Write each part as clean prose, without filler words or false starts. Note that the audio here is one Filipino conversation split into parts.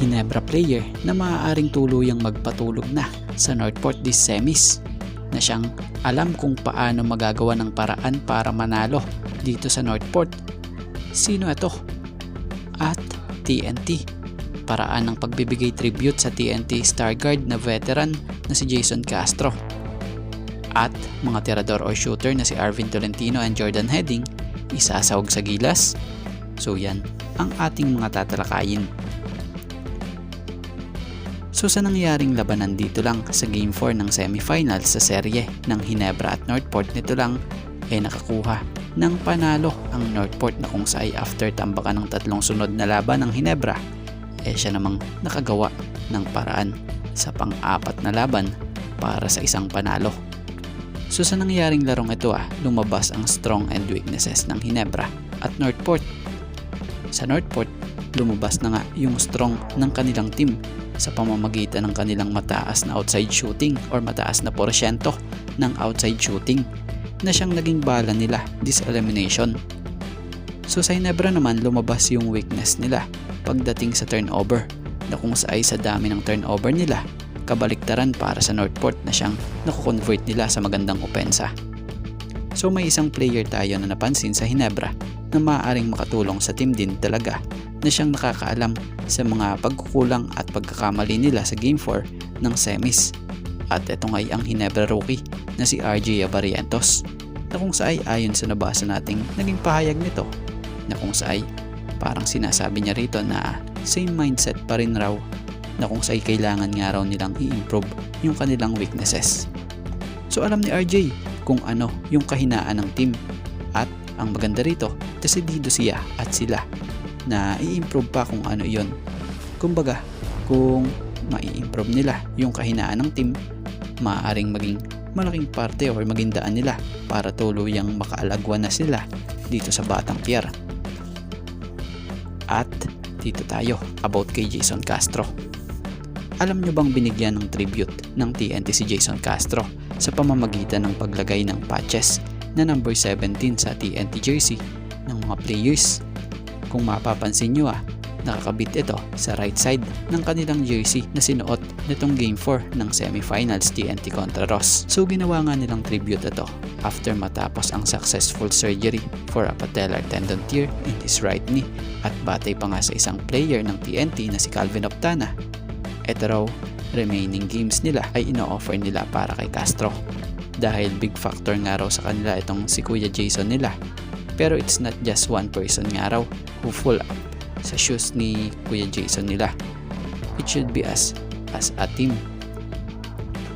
Ginebra player na maaaring tuluyang magpatulog na sa Northport this semis, na siyang alam kung paano magagawa ng paraan para manalo dito sa Northport. Sino ito? At TNT. Paraan ng pagbibigay tribute sa TNT Star Guard na veteran na si Jason Castro. At mga tirador or shooter na si Arvin Tolentino and Jordan Heading isasahog sa gilas. So yan ang ating mga tatalakayin. So sa nangyaring labanan dito lang sa Game 4 ng semifinals sa serye ng Ginebra at Northport, nito lang nakakuha ng panalo ang Northport, na kung saan after tambakan ng 3 sunod na laban ng Ginebra, siya namang nakagawa ng paraan sa pang-4 na laban para sa isang panalo. So sa nangyaring larong ito lumabas ang strong and weaknesses ng Ginebra at Northport. Sa Northport, lumabas na nga yung strong ng kanilang team sa pamamagitan ng kanilang mataas na outside shooting or mataas na porsyento ng outside shooting na siyang naging bala nila this elimination. So sa Ginebra naman, lumabas yung weakness nila pagdating sa turnover, na kung sa dami ng turnover nila, kabaliktaran para sa Northport na siyang nakukonvert nila sa magandang opensa. So may isang player tayo na napansin sa Ginebra na maaaring makatulong sa team din talaga, na siyang nakakaalam sa mga pagkukulang at pagkakamali nila sa Game 4 ng semis. At ito nga'y ang Ginebra rookie na si RJ Abarientos, na kung saan ayon sa nabasa nating naging pahayag nito, na kung saan parang sinasabi niya rito na same mindset pa rin raw, na kung saan kailangan nga raw nilang i-improve yung kanilang weaknesses. So alam ni RJ kung ano yung kahinaan ng team, at ang maganda rito, desidido siya at sila na i-improve pa kung ano yon. Kumbaga, kung mai-improve nila yung kahinaan ng team, maaaring maging malaking parte or maging daan nila para tuluyang makaalagwan na sila dito sa Batang Pier. At dito tayo about kay Jason Castro. Alam nyo bang binigyan ng tribute ng TNT si Jason Castro sa pamamagitan ng paglagay ng patches na number 17 sa TNT jersey ng mga players? Kung mapapansin nyo nakakabit ito sa right side ng kanilang jersey na sinuot nitong Game 4 ng semifinals TNT kontra Ross. So ginawa nga nilang tribute ito after matapos ang successful surgery for a patellar tendon tear in his right knee, at batay pa nga sa isang player ng TNT na si Calvin Optana. Ito raw remaining games nila ay ino-offer nila para kay Castro, dahil big factor nga raw sa kanila itong si Kuya Jason nila. Pero it's not just one person nga raw who full up sa shoes ni Kuya Jason nila. It should be as a team.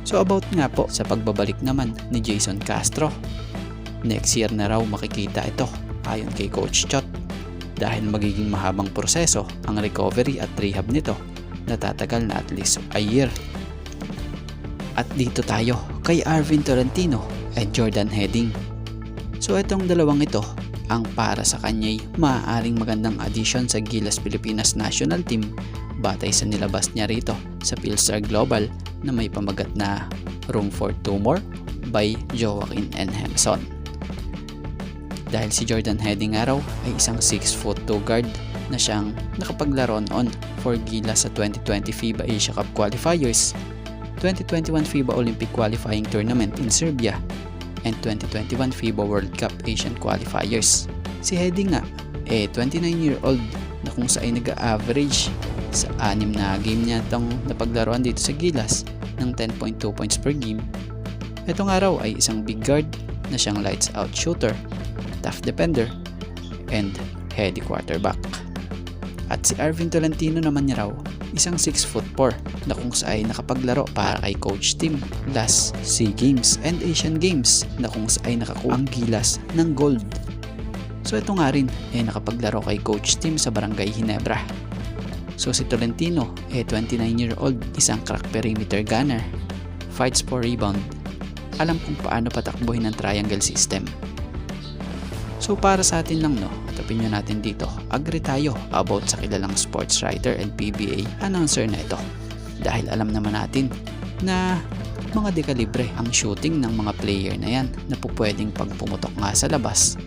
So about nga po sa pagbabalik naman ni Jason Castro, next year na raw makikita ito ayon kay Coach Chot, dahil magiging mahabang proseso ang recovery at rehab nito, natatagal na at least a year. At dito tayo kay Arvin Tolentino and Jordan Heading. So itong dalawang ito ang para sa kanya'y maaaring magandang addition sa Gilas Pilipinas National Team, batay sa nilabas niya rito sa Philstar Global na may pamagat na Room for Two More by Joaquin N. Hemson. Dahil si Jordan Heading araw ay isang 6'2" guard na siyang nakapaglaro noon for Gilas sa 2020 FIBA Asia Cup Qualifiers, 2021 FIBA Olympic Qualifying Tournament in Serbia, and 2021 FIBA World Cup Asian Qualifiers. Si Heading nga 29-year-old na kung saan nag-average sa 6 na game niya itong napaglaruan dito sa Gilas ng 10.2 points per game. Itong araw ay isang big guard na siyang lights out shooter, tough defender, and heady quarterback. At si Arvin Tolentino naman niya raw isang 6'4" na kung saan nakapaglaro para kay Coach Team last SEA Games and Asian Games, na kung saan nakakuha ang Gilas ng gold. So ito nga rin nakapaglaro kay Coach Team sa Barangay Ginebra. So si Tolentino 29-year-old, isang crack perimeter gunner, fights for rebound, alam kung paano patakbuhin ang triangle system. So para sa atin lang opinion natin dito, agree tayo about sa kilalang sports writer and PBA announcer na ito, dahil alam naman natin na mga dekalibre ang shooting ng mga player na yan, na pwedeng pag pumutok nga sa labas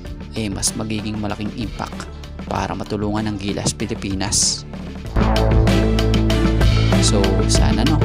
mas magiging malaking impact para matulungan ang Gilas Pilipinas. So sana no,